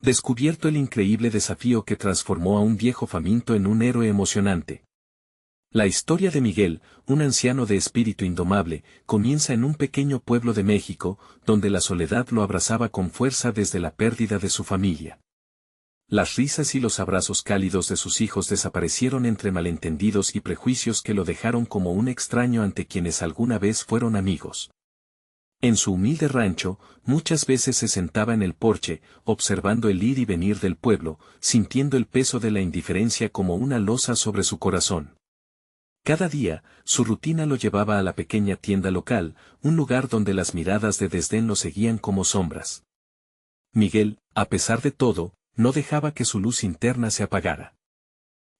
Descubierto el increíble desafío que transformó a un viejo faminto en un héroe emocionante. La historia de Miguel, un anciano de espíritu indomable, comienza en un pequeño pueblo de México, donde la soledad lo abrazaba con fuerza desde la pérdida de su familia. Las risas y los abrazos cálidos de sus hijos desaparecieron entre malentendidos y prejuicios que lo dejaron como un extraño ante quienes alguna vez fueron amigos. En su humilde rancho, muchas veces se sentaba en el porche, observando el ir y venir del pueblo, sintiendo el peso de la indiferencia como una losa sobre su corazón. Cada día, su rutina lo llevaba a la pequeña tienda local, un lugar donde las miradas de desdén lo seguían como sombras. Miguel, a pesar de todo, no dejaba que su luz interna se apagara.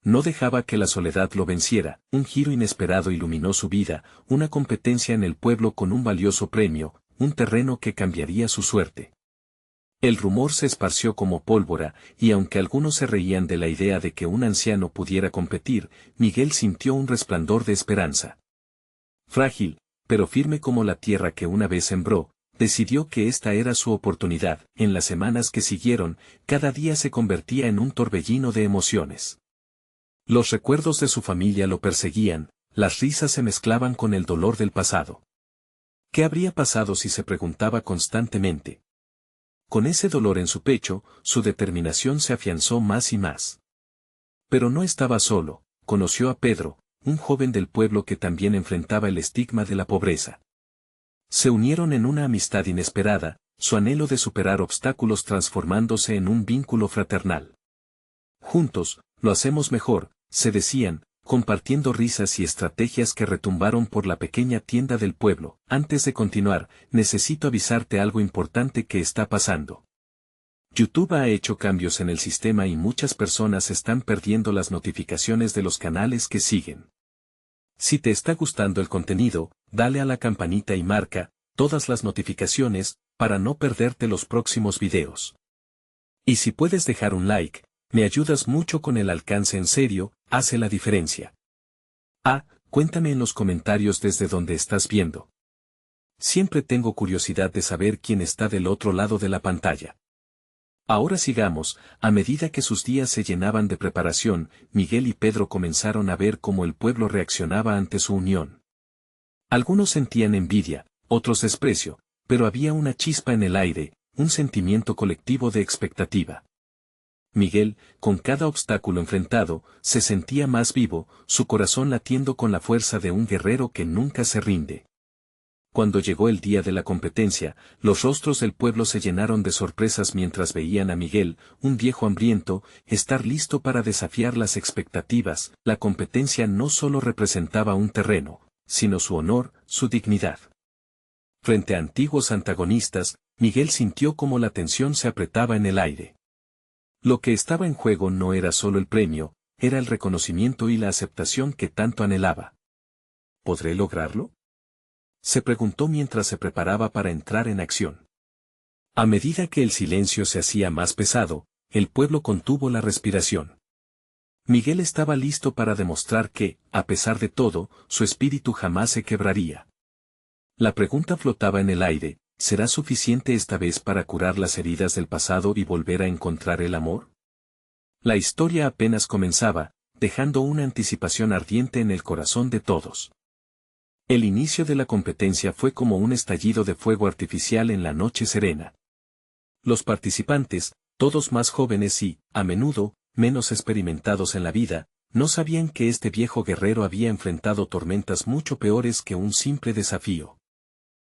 No dejaba que la soledad lo venciera. Un giro inesperado iluminó su vida, una competencia en el pueblo con un valioso premio, un terreno que cambiaría su suerte. El rumor se esparció como pólvora, y aunque algunos se reían de la idea de que un anciano pudiera competir, Miguel sintió un resplandor de esperanza. Frágil, pero firme como la tierra que una vez sembró, decidió que esta era su oportunidad. En las semanas que siguieron, cada día se convertía en un torbellino de emociones. Los recuerdos de su familia lo perseguían, las risas se mezclaban con el dolor del pasado. ¿Qué habría pasado si se preguntaba constantemente? Con ese dolor en su pecho, su determinación se afianzó más y más. Pero no estaba solo, conoció a Pedro, un joven del pueblo que también enfrentaba el estigma de la pobreza. Se unieron en una amistad inesperada, su anhelo de superar obstáculos transformándose en un vínculo fraternal. Juntos, lo hacemos mejor, se decían, compartiendo risas y estrategias que retumbaron por la pequeña tienda del pueblo. Antes de continuar, necesito avisarte algo importante que está pasando. YouTube ha hecho cambios en el sistema y muchas personas están perdiendo las notificaciones de los canales que siguen. Si te está gustando el contenido, dale a la campanita y marca todas las notificaciones para no perderte los próximos videos. Y si puedes dejar un like, me ayudas mucho con el alcance. En serio, hace la diferencia. Cuéntame en los comentarios desde donde estás viendo. Siempre tengo curiosidad de saber quién está del otro lado de la pantalla. Ahora sigamos. A medida que sus días se llenaban de preparación, Miguel y Pedro comenzaron a ver cómo el pueblo reaccionaba ante su unión. Algunos sentían envidia, otros desprecio, pero había una chispa en el aire, un sentimiento colectivo de expectativa. Miguel, con cada obstáculo enfrentado, se sentía más vivo, su corazón latiendo con la fuerza de un guerrero que nunca se rinde. Cuando llegó el día de la competencia, los rostros del pueblo se llenaron de sorpresas mientras veían a Miguel, un viejo hambriento, estar listo para desafiar las expectativas. La competencia no solo representaba un terreno, sino su honor, su dignidad. Frente a antiguos antagonistas, Miguel sintió como la tensión se apretaba en el aire. Lo que estaba en juego no era solo el premio, era el reconocimiento y la aceptación que tanto anhelaba. ¿Podré lograrlo?, se preguntó mientras se preparaba para entrar en acción. A medida que el silencio se hacía más pesado, el pueblo contuvo la respiración. Miguel estaba listo para demostrar que, a pesar de todo, su espíritu jamás se quebraría. La pregunta flotaba en el aire: ¿será suficiente esta vez para curar las heridas del pasado y volver a encontrar el amor? La historia apenas comenzaba, dejando una anticipación ardiente en el corazón de todos. El inicio de la competencia fue como un estallido de fuego artificial en la noche serena. Los participantes, todos más jóvenes y, a menudo, menos experimentados en la vida, no sabían que este viejo guerrero había enfrentado tormentas mucho peores que un simple desafío.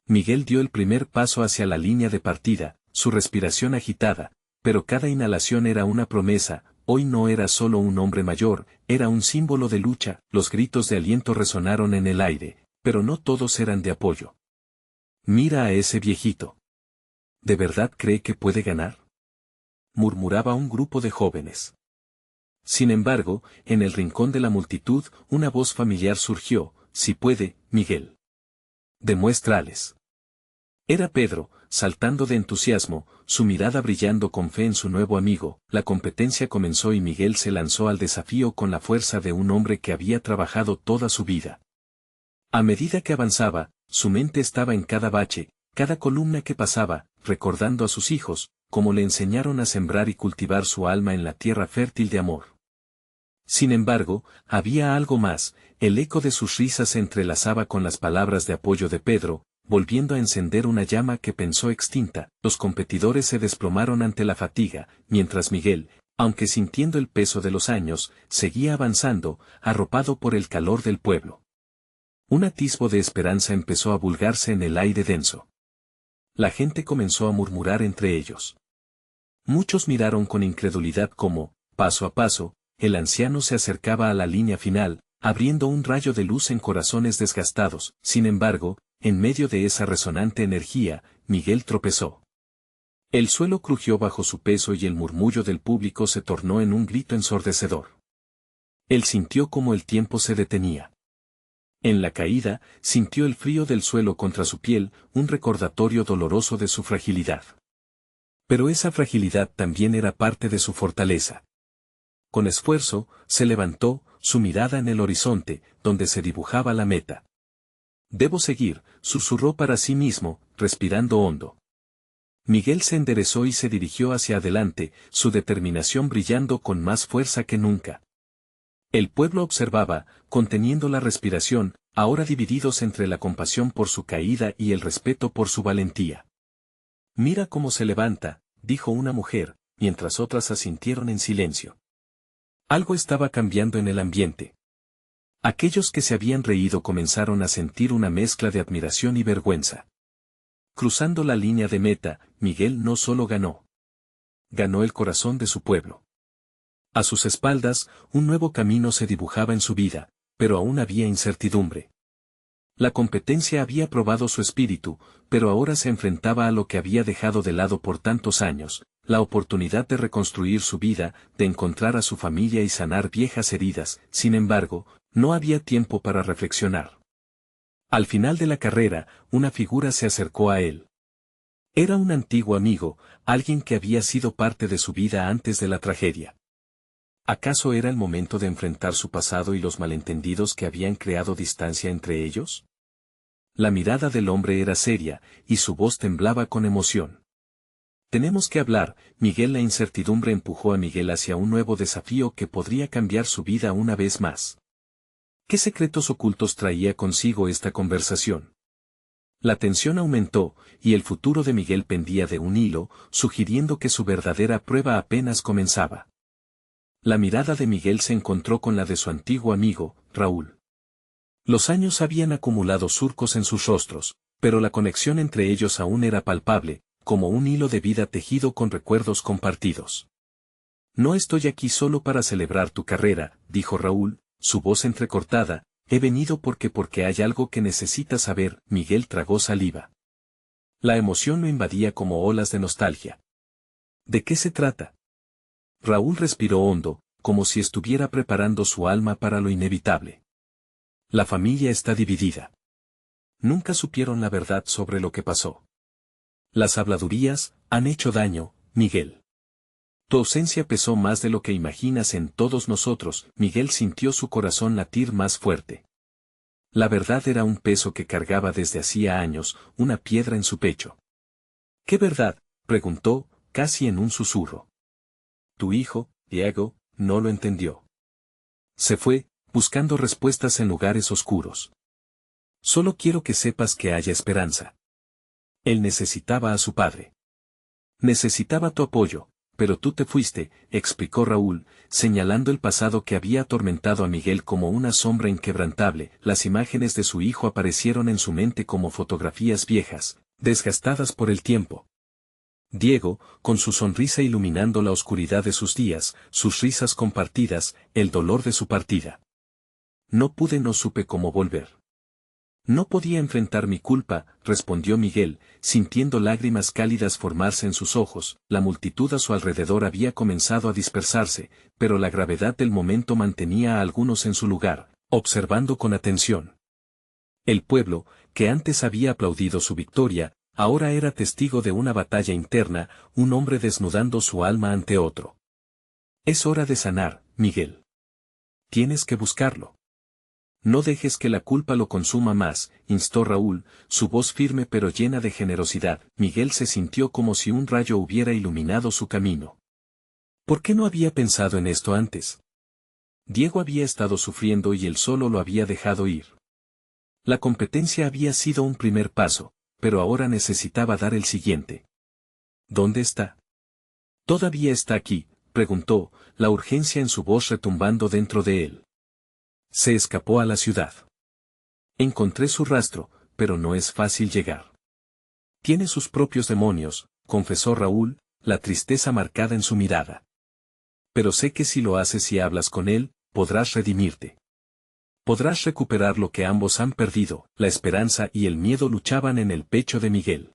Miguel dio el primer paso hacia la línea de partida, su respiración agitada, pero cada inhalación era una promesa. Hoy no era solo un hombre mayor, era un símbolo de lucha. Los gritos de aliento resonaron en el aire, pero no todos eran de apoyo. «Mira a ese viejito. ¿De verdad cree que puede ganar?», murmuraba un grupo de jóvenes. Sin embargo, en el rincón de la multitud, una voz familiar surgió: «Si puede, Miguel. Demuéstrales». Era Pedro, saltando de entusiasmo, su mirada brillando con fe en su nuevo amigo. La competencia comenzó y Miguel se lanzó al desafío con la fuerza de un hombre que había trabajado toda su vida. A medida que avanzaba, su mente estaba en cada bache, Cada columna que pasaba, recordando a sus hijos, como le enseñaron a sembrar y cultivar su alma en la tierra fértil de amor. Sin embargo, había algo más, el eco de sus risas se entrelazaba con las palabras de apoyo de Pedro, volviendo a encender una llama que pensó extinta. Los competidores se desplomaron ante la fatiga, mientras Miguel, aunque sintiendo el peso de los años, seguía avanzando, arropado por el calor del pueblo. Un atisbo de esperanza empezó a vulgarse en el aire denso. La gente comenzó a murmurar entre ellos. Muchos miraron con incredulidad cómo, paso a paso, el anciano se acercaba a la línea final, abriendo un rayo de luz en corazones desgastados. Sin embargo, en medio de esa resonante energía, Miguel tropezó. El suelo crujió bajo su peso y el murmullo del público se tornó en un grito ensordecedor. Él sintió como el tiempo se detenía. En la caída, sintió el frío del suelo contra su piel, un recordatorio doloroso de su fragilidad. Pero esa fragilidad también era parte de su fortaleza. Con esfuerzo, se levantó, su mirada en el horizonte, donde se dibujaba la meta. «Debo seguir», susurró para sí mismo, respirando hondo. Miguel se enderezó y se dirigió hacia adelante, su determinación brillando con más fuerza que nunca. El pueblo observaba, conteniendo la respiración, ahora divididos entre la compasión por su caída y el respeto por su valentía. «Mira cómo se levanta», dijo una mujer, mientras otras asintieron en silencio. Algo estaba cambiando en el ambiente. Aquellos que se habían reído comenzaron a sentir una mezcla de admiración y vergüenza. Cruzando la línea de meta, Miguel no solo ganó. Ganó el corazón de su pueblo. A sus espaldas, un nuevo camino se dibujaba en su vida, pero aún había incertidumbre. La competencia había probado su espíritu, pero ahora se enfrentaba a lo que había dejado de lado por tantos años, la oportunidad de reconstruir su vida, de encontrar a su familia y sanar viejas heridas. Sin embargo, no había tiempo para reflexionar. Al final de la carrera, una figura se acercó a él. Era un antiguo amigo, alguien que había sido parte de su vida antes de la tragedia. ¿Acaso era el momento de enfrentar su pasado y los malentendidos que habían creado distancia entre ellos? La mirada del hombre era seria, y su voz temblaba con emoción. «Tenemos que hablar», Miguel. La incertidumbre empujó a Miguel hacia un nuevo desafío que podría cambiar su vida una vez más. ¿Qué secretos ocultos traía consigo esta conversación? La tensión aumentó, y el futuro de Miguel pendía de un hilo, sugiriendo que su verdadera prueba apenas comenzaba. La mirada de Miguel se encontró con la de su antiguo amigo, Raúl. Los años habían acumulado surcos en sus rostros, pero la conexión entre ellos aún era palpable, como un hilo de vida tejido con recuerdos compartidos. «No estoy aquí solo para celebrar tu carrera», dijo Raúl, su voz entrecortada. «He venido porque hay algo que necesitas saber». Miguel tragó saliva. La emoción lo invadía como olas de nostalgia. «¿De qué se trata?». Raúl respiró hondo, como si estuviera preparando su alma para lo inevitable. «La familia está dividida. Nunca supieron la verdad sobre lo que pasó. Las habladurías han hecho daño, Miguel. Tu ausencia pesó más de lo que imaginas en todos nosotros». Miguel sintió su corazón latir más fuerte. La verdad era un peso que cargaba desde hacía años, una piedra en su pecho. «¿Qué verdad?», preguntó, casi en un susurro. Tu hijo, Diego, no lo entendió. Se fue, buscando respuestas en lugares oscuros. Solo quiero que sepas que haya esperanza. Él necesitaba a su padre. Necesitaba tu apoyo, pero tú te fuiste, explicó Raúl, señalando el pasado que había atormentado a Miguel como una sombra inquebrantable. Las imágenes de su hijo aparecieron en su mente como fotografías viejas, desgastadas por el tiempo. Diego, con su sonrisa iluminando la oscuridad de sus días, sus risas compartidas, el dolor de su partida. No supe cómo volver. No podía enfrentar mi culpa, respondió Miguel, sintiendo lágrimas cálidas formarse en sus ojos. La multitud a su alrededor había comenzado a dispersarse, pero la gravedad del momento mantenía a algunos en su lugar, observando con atención. El pueblo, que antes había aplaudido su victoria, ahora era testigo de una batalla interna, un hombre desnudando su alma ante otro. Es hora de sanar, Miguel. Tienes que buscarlo. No dejes que la culpa lo consuma más, instó Raúl, su voz firme pero llena de generosidad. Miguel se sintió como si un rayo hubiera iluminado su camino. ¿Por qué no había pensado en esto antes? Diego había estado sufriendo y él solo lo había dejado ir. La competencia había sido un primer paso, pero ahora necesitaba dar el siguiente. ¿Dónde está? ¿Todavía está aquí?, preguntó, la urgencia en su voz retumbando dentro de él. Se escapó a la ciudad. Encontré su rastro, pero no es fácil llegar. Tiene sus propios demonios, confesó Raúl, la tristeza marcada en su mirada. Pero sé que si lo haces y hablas con él, podrás redimirte. Podrás recuperar lo que ambos han perdido. La esperanza y el miedo luchaban en el pecho de Miguel.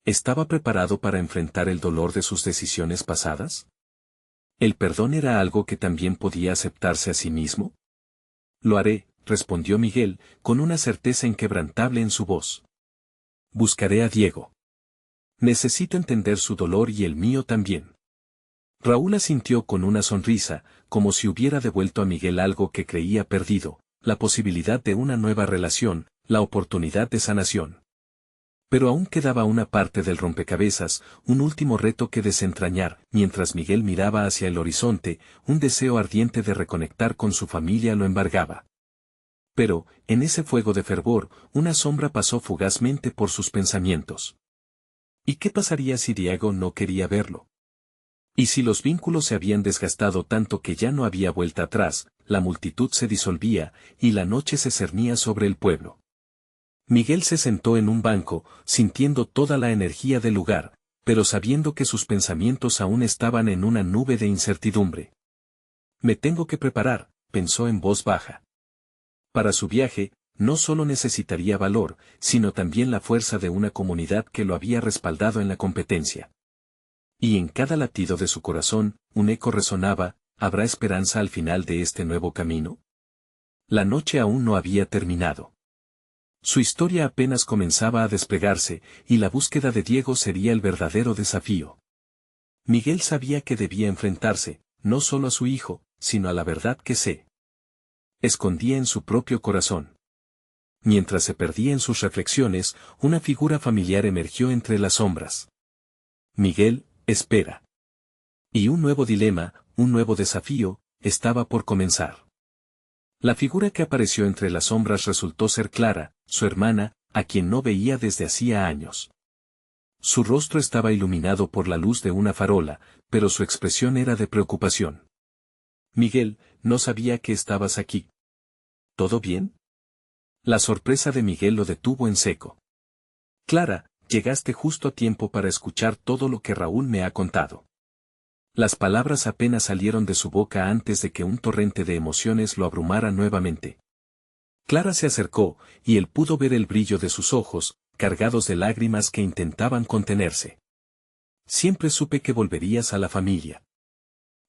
¿Estaba preparado para enfrentar el dolor de sus decisiones pasadas? ¿El perdón era algo que también podía aceptarse a sí mismo? Lo haré, respondió Miguel, con una certeza inquebrantable en su voz. Buscaré a Diego. Necesito entender su dolor y el mío también. Raúl asintió con una sonrisa, como si hubiera devuelto a Miguel algo que creía perdido, la posibilidad de una nueva relación, la oportunidad de sanación. Pero aún quedaba una parte del rompecabezas, un último reto que desentrañar. Mientras Miguel miraba hacia el horizonte, un deseo ardiente de reconectar con su familia lo embargaba. Pero, en ese fuego de fervor, una sombra pasó fugazmente por sus pensamientos. ¿Y qué pasaría si Diego no quería verlo? Y si los vínculos se habían desgastado tanto que ya no había vuelta atrás, la multitud se disolvía, y la noche se cernía sobre el pueblo. Miguel se sentó en un banco, sintiendo toda la energía del lugar, pero sabiendo que sus pensamientos aún estaban en una nube de incertidumbre. Me tengo que preparar, pensó en voz baja. Para su viaje, no solo necesitaría valor, sino también la fuerza de una comunidad que lo había respaldado en la competencia. Y en cada latido de su corazón, un eco resonaba: ¿habrá esperanza al final de este nuevo camino? La noche aún no había terminado. Su historia apenas comenzaba a desplegarse, y la búsqueda de Diego sería el verdadero desafío. Miguel sabía que debía enfrentarse, no solo a su hijo, sino a la verdad que se escondía en su propio corazón. Mientras se perdía en sus reflexiones, una figura familiar emergió entre las sombras. Miguel, espera. Y un nuevo dilema, un nuevo desafío, estaba por comenzar. La figura que apareció entre las sombras resultó ser Clara, su hermana, a quien no veía desde hacía años. Su rostro estaba iluminado por la luz de una farola, pero su expresión era de preocupación. Miguel, no sabía que estabas aquí. ¿Todo bien? La sorpresa de Miguel lo detuvo en seco. Clara, llegaste justo a tiempo para escuchar todo lo que Raúl me ha contado. Las palabras apenas salieron de su boca antes de que un torrente de emociones lo abrumara nuevamente. Clara se acercó, y él pudo ver el brillo de sus ojos, cargados de lágrimas que intentaban contenerse. Siempre supe que volverías a la familia.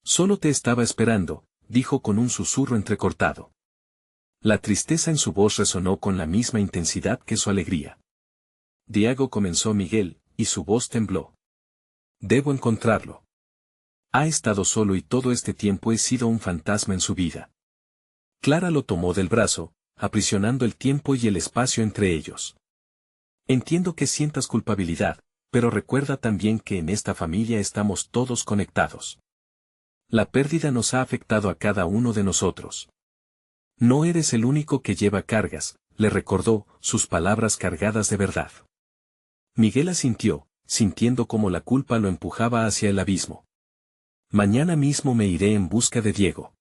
Solo te estaba esperando, dijo con un susurro entrecortado. La tristeza en su voz resonó con la misma intensidad que su alegría. Diego, comenzó Miguel, y su voz tembló. Debo encontrarlo. Ha estado solo y todo este tiempo he sido un fantasma en su vida. Clara lo tomó del brazo, aprisionando el tiempo y el espacio entre ellos. Entiendo que sientas culpabilidad, pero recuerda también que en esta familia estamos todos conectados. La pérdida nos ha afectado a cada uno de nosotros. No eres el único que lleva cargas, le recordó, sus palabras cargadas de verdad. Miguel asintió, sintiendo cómo la culpa lo empujaba hacia el abismo. Mañana mismo me iré en busca de Diego.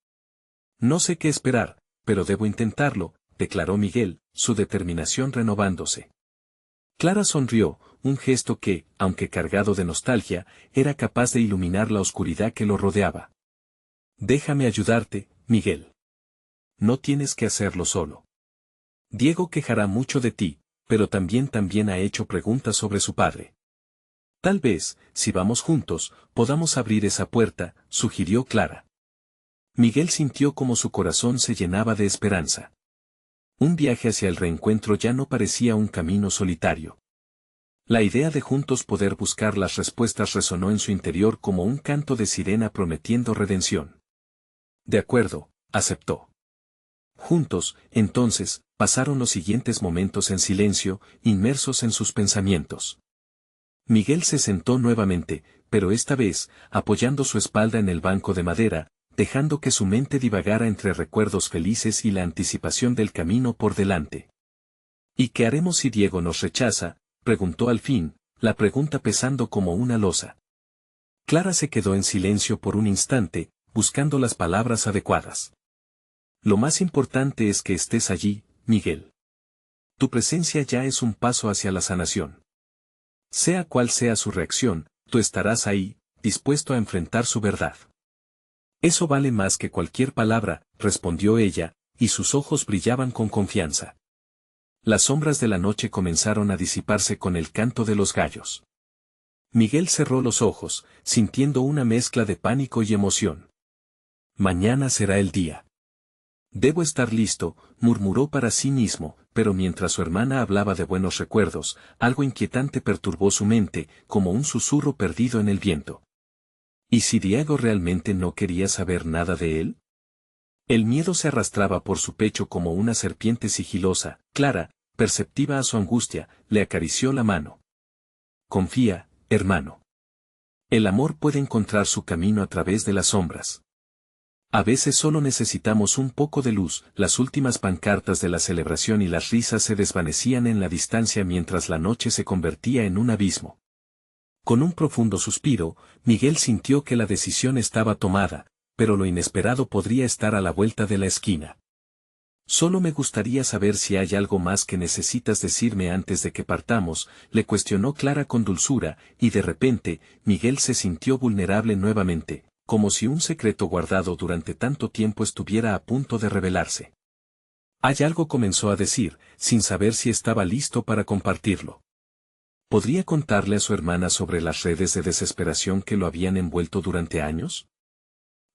No sé qué esperar, pero debo intentarlo, declaró Miguel, su determinación renovándose. Clara sonrió, un gesto que, aunque cargado de nostalgia, era capaz de iluminar la oscuridad que lo rodeaba. Déjame ayudarte, Miguel. No tienes que hacerlo solo. Diego quejará mucho de ti, pero también ha hecho preguntas sobre su padre. Tal vez, si vamos juntos, podamos abrir esa puerta, sugirió Clara. Miguel sintió como su corazón se llenaba de esperanza. Un viaje hacia el reencuentro ya no parecía un camino solitario. La idea de juntos poder buscar las respuestas resonó en su interior como un canto de sirena prometiendo redención. De acuerdo, aceptó. Juntos, entonces, pasaron los siguientes momentos en silencio, inmersos en sus pensamientos. Miguel se sentó nuevamente, pero esta vez, apoyando su espalda en el banco de madera, dejando que su mente divagara entre recuerdos felices y la anticipación del camino por delante. ¿Y qué haremos si Diego nos rechaza?, preguntó al fin, la pregunta pesando como una losa. Clara se quedó en silencio por un instante, buscando las palabras adecuadas. Lo más importante es que estés allí, Miguel. Tu presencia ya es un paso hacia la sanación. Sea cual sea su reacción, tú estarás ahí, dispuesto a enfrentar su verdad. Eso vale más que cualquier palabra, respondió ella, y sus ojos brillaban con confianza. Las sombras de la noche comenzaron a disiparse con el canto de los gallos. Miguel cerró los ojos, sintiendo una mezcla de pánico y emoción. Mañana será el día. Debo estar listo, murmuró para sí mismo, pero mientras su hermana hablaba de buenos recuerdos, algo inquietante perturbó su mente, como un susurro perdido en el viento. ¿Y si Diego realmente no quería saber nada de él? El miedo se arrastraba por su pecho como una serpiente sigilosa. Clara, perceptiva a su angustia, le acarició la mano. Confía, hermano. El amor puede encontrar su camino a través de las sombras. A veces solo necesitamos un poco de luz. Las últimas pancartas de la celebración y las risas se desvanecían en la distancia mientras la noche se convertía en un abismo. Con un profundo suspiro, Miguel sintió que la decisión estaba tomada, pero lo inesperado podría estar a la vuelta de la esquina. Solo me gustaría saber si hay algo más que necesitas decirme antes de que partamos, le cuestionó Clara con dulzura, y de repente, Miguel se sintió vulnerable nuevamente, como si un secreto guardado durante tanto tiempo estuviera a punto de revelarse. Hay algo, comenzó a decir, sin saber si estaba listo para compartirlo. ¿Podría contarle a su hermana sobre las redes de desesperación que lo habían envuelto durante años?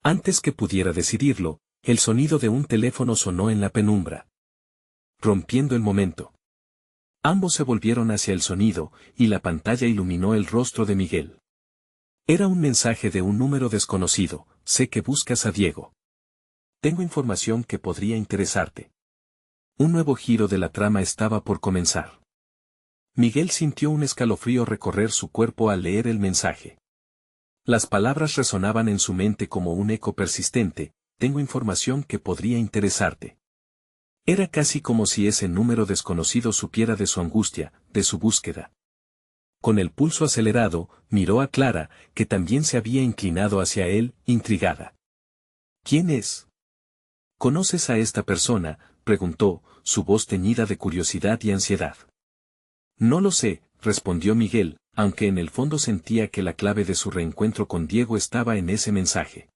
Antes que pudiera decidirlo, el sonido de un teléfono sonó en la penumbra, rompiendo el momento. Ambos se volvieron hacia el sonido, y la pantalla iluminó el rostro de Miguel. Era un mensaje de un número desconocido. Sé que buscas a Diego. Tengo información que podría interesarte. Un nuevo giro de la trama estaba por comenzar. Miguel sintió un escalofrío recorrer su cuerpo al leer el mensaje. Las palabras resonaban en su mente como un eco persistente. Tengo información que podría interesarte. Era casi como si ese número desconocido supiera de su angustia, de su búsqueda. Con el pulso acelerado, miró a Clara, que también se había inclinado hacia él, intrigada. ¿Quién es? ¿Conoces a esta persona?, preguntó, su voz teñida de curiosidad y ansiedad. No lo sé, respondió Miguel, aunque en el fondo sentía que la clave de su reencuentro con Diego estaba en ese mensaje.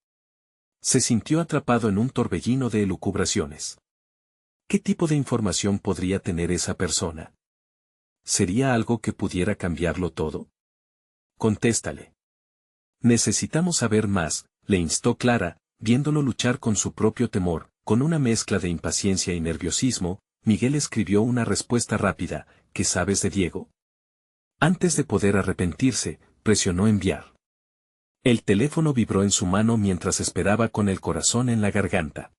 Se sintió atrapado en un torbellino de elucubraciones. ¿Qué tipo de información podría tener esa persona? ¿Sería algo que pudiera cambiarlo todo? Contéstale. Necesitamos saber más, le instó Clara, viéndolo luchar con su propio temor. Con una mezcla de impaciencia y nerviosismo, Miguel escribió una respuesta rápida. ¿Qué sabes de Diego? Antes de poder arrepentirse, presionó enviar. El teléfono vibró en su mano mientras esperaba con el corazón en la garganta.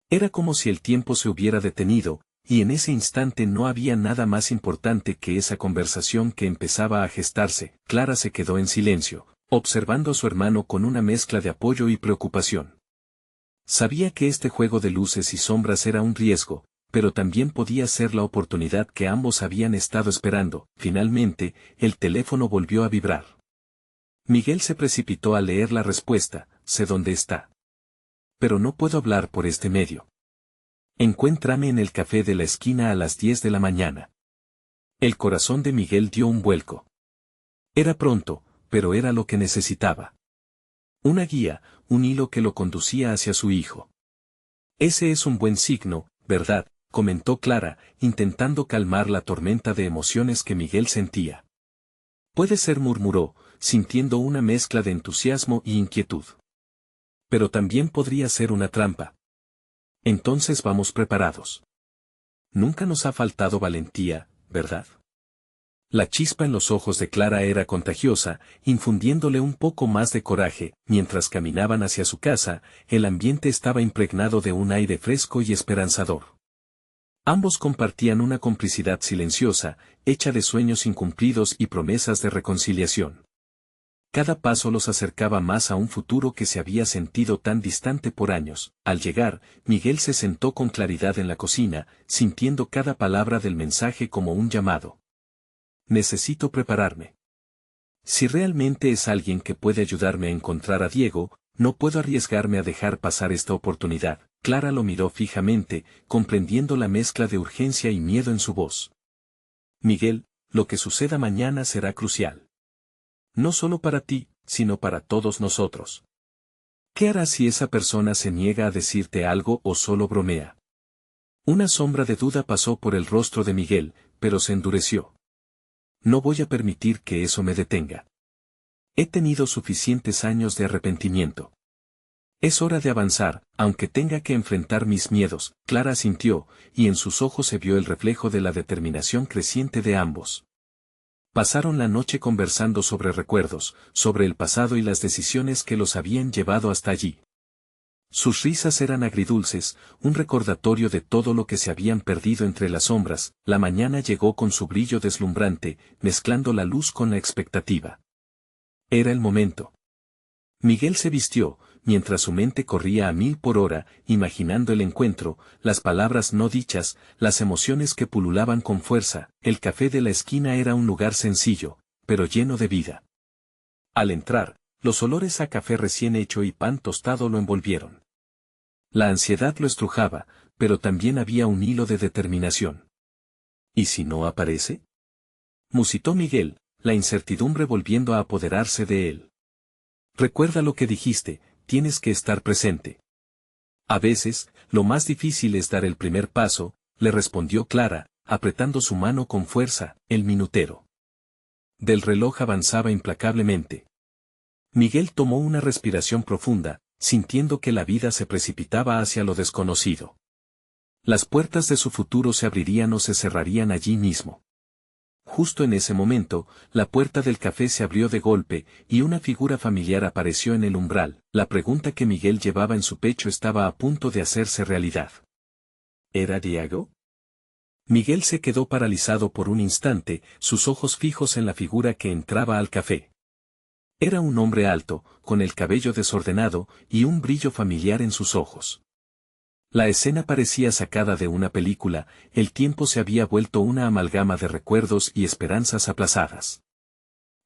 Era como si el tiempo se hubiera detenido, y en ese instante no había nada más importante que esa conversación que empezaba a gestarse. Clara se quedó en silencio, observando a su hermano con una mezcla de apoyo y preocupación. Sabía que este juego de luces y sombras era un riesgo, pero también podía ser la oportunidad que ambos habían estado esperando. Finalmente, el teléfono volvió a vibrar. Miguel se precipitó a leer la respuesta. Sé dónde está. Pero no puedo hablar por este medio. Encuéntrame en el café de la esquina a las 10 de la mañana. El corazón de Miguel dio un vuelco. Era pronto, pero era lo que necesitaba. Una guía, un hilo que lo conducía hacia su hijo. Ese es un buen signo, ¿verdad?, comentó Clara, intentando calmar la tormenta de emociones que Miguel sentía. Puede ser, murmuró, sintiendo una mezcla de entusiasmo y inquietud. Pero también podría ser una trampa. Entonces vamos preparados. Nunca nos ha faltado valentía, ¿verdad? La chispa en los ojos de Clara era contagiosa, infundiéndole un poco más de coraje. Mientras caminaban hacia su casa, el ambiente estaba impregnado de un aire fresco y esperanzador. Ambos compartían una complicidad silenciosa, hecha de sueños incumplidos y promesas de reconciliación. Cada paso los acercaba más a un futuro que se había sentido tan distante por años. Al llegar, Miguel se sentó con claridad en la cocina, sintiendo cada palabra del mensaje como un llamado. Necesito prepararme. Si realmente es alguien que puede ayudarme a encontrar a Diego, no puedo arriesgarme a dejar pasar esta oportunidad. Clara lo miró fijamente, comprendiendo la mezcla de urgencia y miedo en su voz. Miguel, lo que suceda mañana será crucial. No solo para ti, sino para todos nosotros. ¿Qué harás si esa persona se niega a decirte algo o solo bromea? Una sombra de duda pasó por el rostro de Miguel, pero se endureció. No voy a permitir que eso me detenga. He tenido suficientes años de arrepentimiento. Es hora de avanzar, aunque tenga que enfrentar mis miedos. Clara asintió, y en sus ojos se vio el reflejo de la determinación creciente de ambos. Pasaron la noche conversando sobre recuerdos, sobre el pasado y las decisiones que los habían llevado hasta allí. Sus risas eran agridulces, un recordatorio de todo lo que se habían perdido entre las sombras. La mañana llegó con su brillo deslumbrante, mezclando la luz con la expectativa. Era el momento. Miguel se vistió, mientras su mente corría a 1000 por hora, imaginando el encuentro, las palabras no dichas, las emociones que pululaban con fuerza. El café de la esquina era un lugar sencillo, pero lleno de vida. Al entrar, los olores a café recién hecho y pan tostado lo envolvieron. La ansiedad lo estrujaba, pero también había un hilo de determinación. ¿Y si no aparece? Musitó Miguel, la incertidumbre volviendo a apoderarse de él. Recuerda lo que dijiste, tienes que estar presente. A veces, lo más difícil es dar el primer paso, le respondió Clara, apretando su mano con fuerza. El minutero del reloj avanzaba implacablemente. Miguel tomó una respiración profunda, sintiendo que la vida se precipitaba hacia lo desconocido. Las puertas de su futuro se abrirían o se cerrarían allí mismo. Justo en ese momento, la puerta del café se abrió de golpe, y una figura familiar apareció en el umbral. La pregunta que Miguel llevaba en su pecho estaba a punto de hacerse realidad. ¿Era Diego? Miguel se quedó paralizado por un instante, sus ojos fijos en la figura que entraba al café. Era un hombre alto, con el cabello desordenado, y un brillo familiar en sus ojos. La escena parecía sacada de una película, el tiempo se había vuelto una amalgama de recuerdos y esperanzas aplazadas.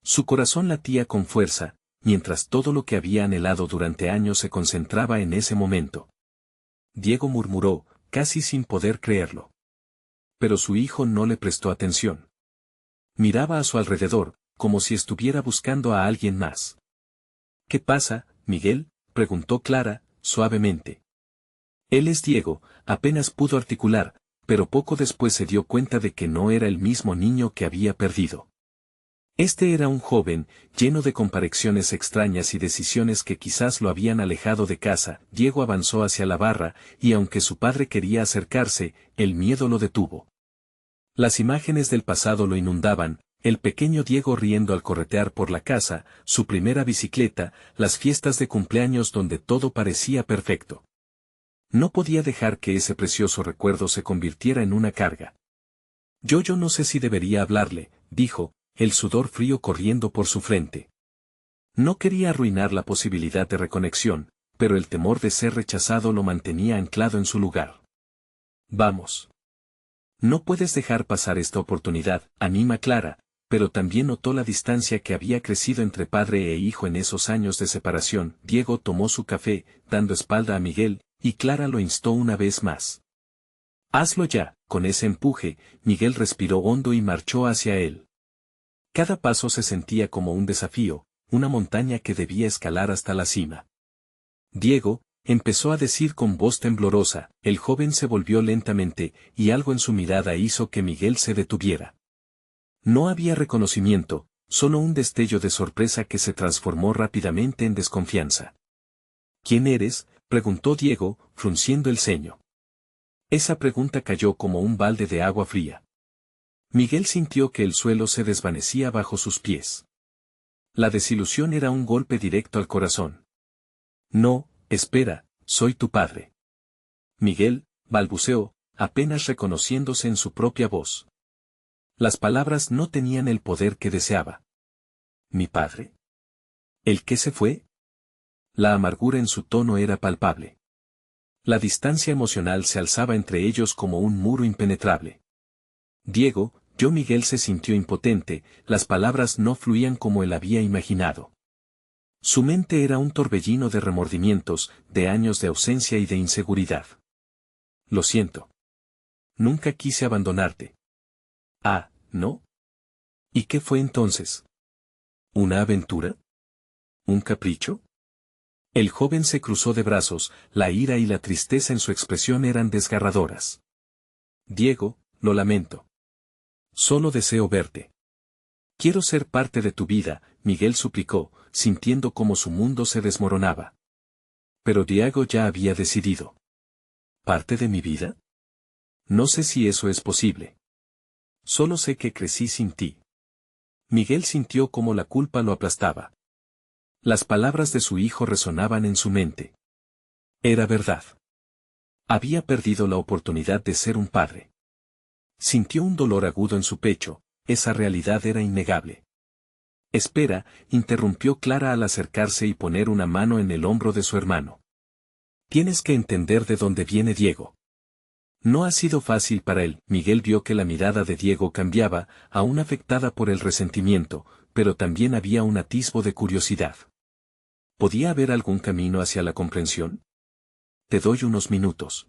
Su corazón latía con fuerza, mientras todo lo que había anhelado durante años se concentraba en ese momento. Diego murmuró, casi sin poder creerlo. Pero su hijo no le prestó atención. Miraba a su alrededor, como si estuviera buscando a alguien más. ¿Qué pasa, Miguel?, preguntó Clara, suavemente. Él es Diego, apenas pudo articular, pero poco después se dio cuenta de que no era el mismo niño que había perdido. Este era un joven, lleno de comparaciones extrañas y decisiones que quizás lo habían alejado de casa. Diego avanzó hacia la barra, y aunque su padre quería acercarse, el miedo lo detuvo. Las imágenes del pasado lo inundaban, el pequeño Diego riendo al corretear por la casa, su primera bicicleta, las fiestas de cumpleaños donde todo parecía perfecto. No podía dejar que ese precioso recuerdo se convirtiera en una carga. Yo no sé si debería hablarle, dijo, el sudor frío corriendo por su frente. No quería arruinar la posibilidad de reconexión, pero el temor de ser rechazado lo mantenía anclado en su lugar. Vamos. No puedes dejar pasar esta oportunidad, anima Clara, pero también notó la distancia que había crecido entre padre e hijo en esos años de separación. Diego tomó su café, dando espalda a Miguel, y Clara lo instó una vez más. Hazlo ya. Con ese empuje, Miguel respiró hondo y marchó hacia él. Cada paso se sentía como un desafío, una montaña que debía escalar hasta la cima. Diego, empezó a decir con voz temblorosa. El joven se volvió lentamente, y algo en su mirada hizo que Miguel se detuviera. No había reconocimiento, solo un destello de sorpresa que se transformó rápidamente en desconfianza. ¿Quién eres?, preguntó Diego, frunciendo el ceño. Esa pregunta cayó como un balde de agua fría. Miguel sintió que el suelo se desvanecía bajo sus pies. La desilusión era un golpe directo al corazón. No, espera, soy tu padre. Miguel, balbuceó, apenas reconociéndose en su propia voz. Las palabras no tenían el poder que deseaba. ¿Mi padre? ¿El que se fue? La amargura en su tono era palpable. La distancia emocional se alzaba entre ellos como un muro impenetrable. Diego, Miguel se sintió impotente, las palabras no fluían como él había imaginado. Su mente era un torbellino de remordimientos, de años de ausencia y de inseguridad. Lo siento. Nunca quise abandonarte. Ah, ¿no? ¿Y qué fue entonces? ¿Una aventura? ¿Un capricho? El joven se cruzó de brazos, la ira y la tristeza en su expresión eran desgarradoras. Diego, lo lamento. Solo deseo verte. Quiero ser parte de tu vida, Miguel suplicó, sintiendo como su mundo se desmoronaba. Pero Diego ya había decidido. ¿Parte de mi vida? No sé si eso es posible. Solo sé que crecí sin ti. Miguel sintió como la culpa lo aplastaba. Las palabras de su hijo resonaban en su mente. Era verdad. Había perdido la oportunidad de ser un padre. Sintió un dolor agudo en su pecho, esa realidad era innegable. Espera, interrumpió Clara al acercarse y poner una mano en el hombro de su hermano. Tienes que entender de dónde viene Diego. No ha sido fácil para él. Miguel vio que la mirada de Diego cambiaba, aún afectada por el resentimiento, pero también había un atisbo de curiosidad. ¿Podía haber algún camino hacia la comprensión? Te doy unos minutos.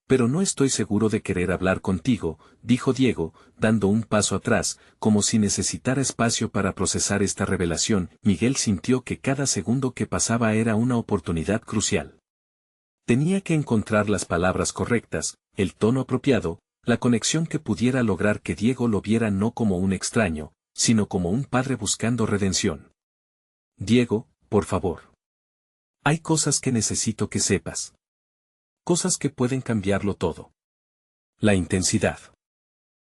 Pero no estoy seguro de querer hablar contigo, dijo Diego, dando un paso atrás, como si necesitara espacio para procesar esta revelación. Miguel sintió que cada segundo que pasaba era una oportunidad crucial. Tenía que encontrar las palabras correctas, el tono apropiado, la conexión que pudiera lograr que Diego lo viera no como un extraño, sino como un padre buscando redención. Diego, por favor. Hay cosas que necesito que sepas. Cosas que pueden cambiarlo todo. La intensidad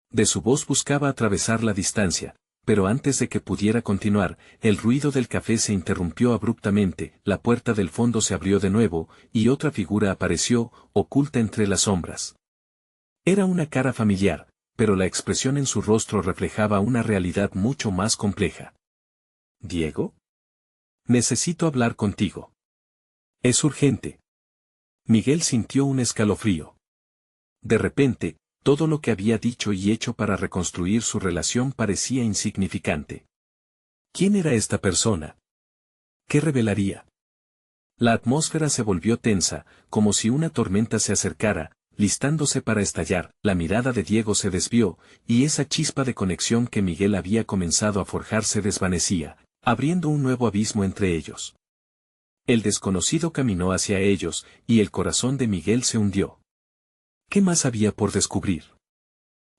de su voz buscaba atravesar la distancia, pero antes de que pudiera continuar, el ruido del café se interrumpió abruptamente, la puerta del fondo se abrió de nuevo, y otra figura apareció, oculta entre las sombras. Era una cara familiar, pero la expresión en su rostro reflejaba una realidad mucho más compleja. ¿Diego? Necesito hablar contigo. Es urgente. Miguel sintió un escalofrío. De repente, todo lo que había dicho y hecho para reconstruir su relación parecía insignificante. ¿Quién era esta persona? ¿Qué revelaría? La atmósfera se volvió tensa, como si una tormenta se acercara, listándose para estallar. La mirada de Diego se desvió, y esa chispa de conexión que Miguel había comenzado a forjar se desvanecía, abriendo un nuevo abismo entre ellos. El desconocido caminó hacia ellos, y el corazón de Miguel se hundió. ¿Qué más había por descubrir?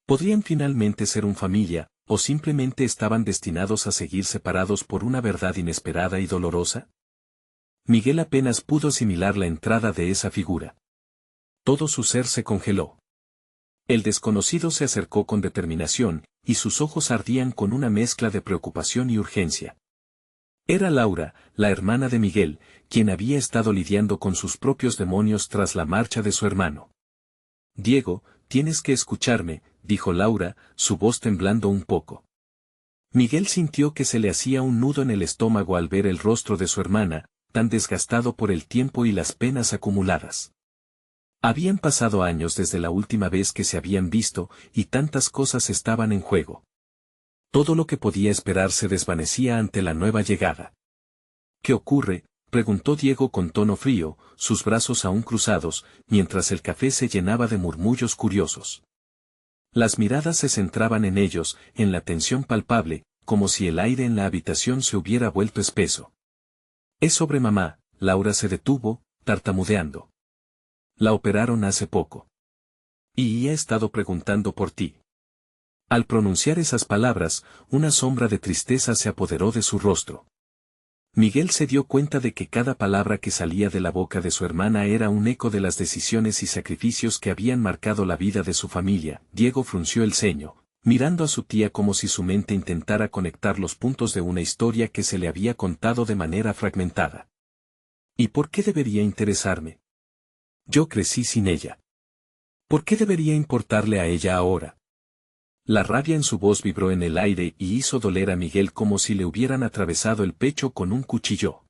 ¿Podrían finalmente ser una familia, o simplemente estaban destinados a seguir separados por una verdad inesperada y dolorosa? Miguel apenas pudo asimilar la entrada de esa figura. Todo su ser se congeló. El desconocido se acercó con determinación, y sus ojos ardían con una mezcla de preocupación y urgencia. Era Laura, la hermana de Miguel, quien había estado lidiando con sus propios demonios tras la marcha de su hermano. Diego, tienes que escucharme, dijo Laura, su voz temblando un poco. Miguel sintió que se le hacía un nudo en el estómago al ver el rostro de su hermana, tan desgastado por el tiempo y las penas acumuladas. Habían pasado años desde la última vez que se habían visto, y tantas cosas estaban en juego. Todo lo que podía esperar se desvanecía ante la nueva llegada. ¿Qué ocurre?, preguntó Diego con tono frío, sus brazos aún cruzados, mientras el café se llenaba de murmullos curiosos. Las miradas se centraban en ellos, en la tensión palpable, como si el aire en la habitación se hubiera vuelto espeso. Es sobre mamá. Laura se detuvo, tartamudeando. La operaron hace poco. Y he estado preguntando por ti. Al pronunciar esas palabras, una sombra de tristeza se apoderó de su rostro. Miguel se dio cuenta de que cada palabra que salía de la boca de su hermana era un eco de las decisiones y sacrificios que habían marcado la vida de su familia. Diego frunció el ceño. mirando a su tía como si su mente intentara conectar los puntos de una historia que se le había contado de manera fragmentada. ¿Y por qué debería interesarme? Yo crecí sin ella. ¿Por qué debería importarle a ella ahora? La rabia en su voz vibró en el aire y hizo doler a Miguel como si le hubieran atravesado el pecho con un cuchillo.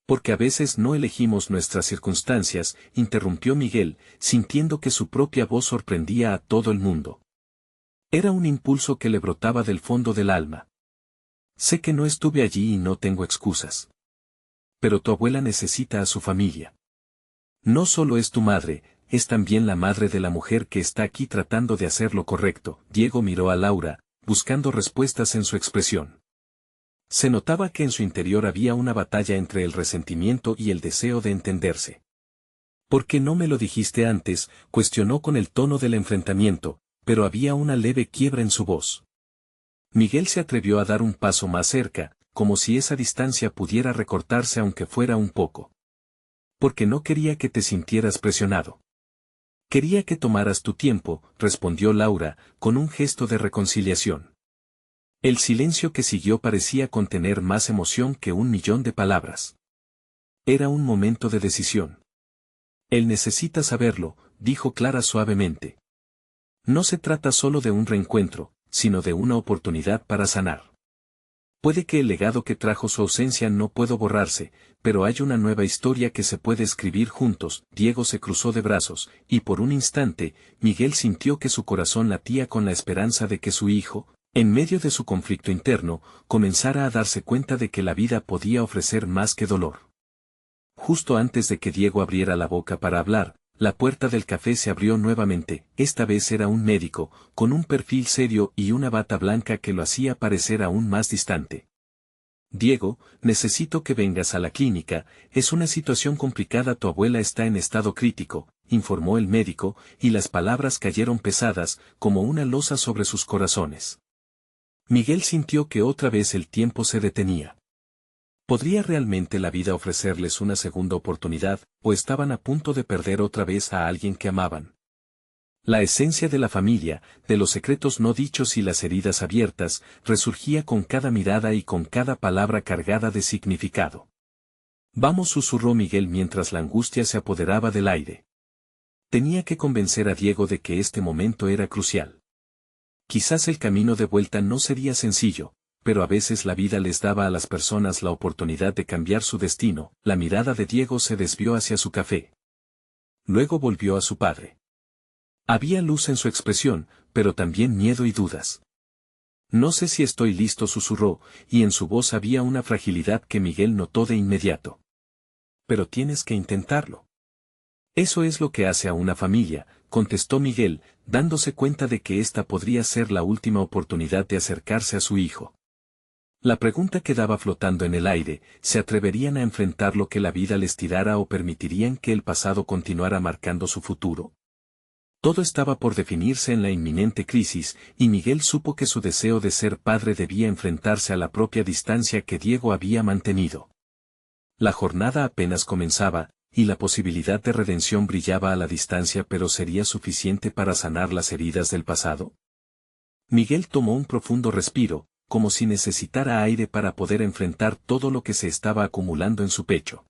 Porque a veces no elegimos nuestras circunstancias, interrumpió Miguel, sintiendo que su propia voz sorprendía a todo el mundo. Era un impulso que le brotaba del fondo del alma. Sé que no estuve allí y no tengo excusas. Pero tu abuela necesita a su familia. No solo es tu madre, es también la madre de la mujer que está aquí tratando de hacer lo correcto. Diego miró a Laura, buscando respuestas en su expresión. Se notaba que en su interior había una batalla entre el resentimiento y el deseo de entenderse. ¿Por qué no me lo dijiste antes?, cuestionó con el tono del enfrentamiento, pero había una leve quiebra en su voz. Miguel se atrevió a dar un paso más cerca, como si esa distancia pudiera recortarse aunque fuera un poco. Porque no quería que te sintieras presionado. Quería que tomaras tu tiempo, respondió Laura, con un gesto de reconciliación. El silencio que siguió parecía contener más emoción que 1.000.000 de palabras. Era un momento de decisión. Él necesita saberlo, dijo Clara suavemente. No se trata solo de un reencuentro, sino de una oportunidad para sanar. Puede que el legado que trajo su ausencia no pueda borrarse, pero hay una nueva historia que se puede escribir juntos. Diego se cruzó de brazos, y por un instante, Miguel sintió que su corazón latía con la esperanza de que su hijo, en medio de su conflicto interno, comenzara a darse cuenta de que la vida podía ofrecer más que dolor. Justo antes de que Diego abriera la boca para hablar, la puerta del café se abrió nuevamente. Esta vez era un médico, con un perfil serio y una bata blanca que lo hacía parecer aún más distante. Diego, necesito que vengas a la clínica, es una situación complicada, tu abuela está en estado crítico, informó el médico, y las palabras cayeron pesadas, como una losa sobre sus corazones. Miguel sintió que otra vez el tiempo se detenía. ¿Podría realmente la vida ofrecerles una segunda oportunidad, o estaban a punto de perder otra vez a alguien que amaban? La esencia de la familia, de los secretos no dichos y las heridas abiertas, resurgía con cada mirada y con cada palabra cargada de significado. Vamos, susurró Miguel mientras la angustia se apoderaba del aire. Tenía que convencer a Diego de que este momento era crucial. Quizás el camino de vuelta no sería sencillo, pero a veces la vida les daba a las personas la oportunidad de cambiar su destino. La mirada de Diego se desvió hacia su café. Luego volvió a su padre. Había luz en su expresión, pero también miedo y dudas. No sé si estoy listo, susurró, y en su voz había una fragilidad que Miguel notó de inmediato. Pero tienes que intentarlo. Eso es lo que hace a una familia, contestó Miguel, dándose cuenta de que esta podría ser la última oportunidad de acercarse a su hijo. La pregunta quedaba flotando en el aire: ¿se atreverían a enfrentar lo que la vida les tirara o permitirían que el pasado continuara marcando su futuro? Todo estaba por definirse en la inminente crisis, y Miguel supo que su deseo de ser padre debía enfrentarse a la propia distancia que Diego había mantenido. La jornada apenas comenzaba, y la posibilidad de redención brillaba a la distancia, pero ¿sería suficiente para sanar las heridas del pasado? Miguel tomó un profundo respiro, como si necesitara aire para poder enfrentar todo lo que se estaba acumulando en su pecho.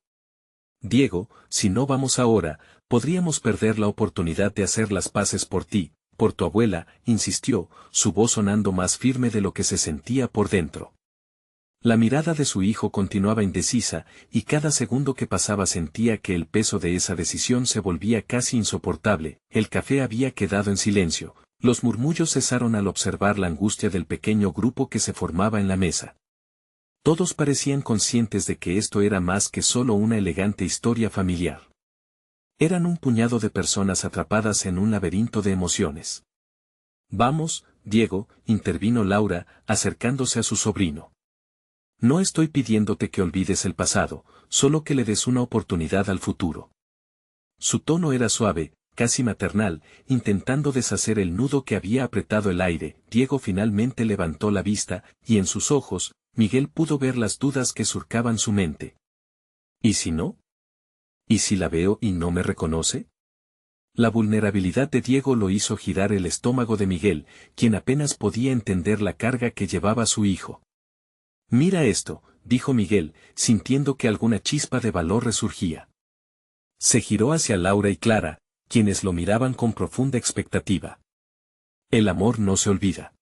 Diego, si no vamos ahora, podríamos perder la oportunidad de hacer las paces por ti, por tu abuela, insistió, su voz sonando más firme de lo que se sentía por dentro. La mirada de su hijo continuaba indecisa, y cada segundo que pasaba sentía que el peso de esa decisión se volvía casi insoportable. El café había quedado en silencio. Los murmullos cesaron al observar la angustia del pequeño grupo que se formaba en la mesa. Todos parecían conscientes de que esto era más que solo una elegante historia familiar. Eran un puñado de personas atrapadas en un laberinto de emociones. Vamos, Diego, intervino Laura, acercándose a su sobrino. No estoy pidiéndote que olvides el pasado, solo que le des una oportunidad al futuro. Su tono era suave, casi maternal, intentando deshacer el nudo que había apretado el aire. Diego finalmente levantó la vista, y en sus ojos, Miguel pudo ver las dudas que surcaban su mente. ¿Y si no? ¿Y si la veo y no me reconoce? La vulnerabilidad de Diego lo hizo girar el estómago de Miguel, quien apenas podía entender la carga que llevaba su hijo. «Mira esto», dijo Miguel, sintiendo que alguna chispa de valor resurgía. Se giró hacia Laura y Clara, quienes lo miraban con profunda expectativa. El amor no se olvida.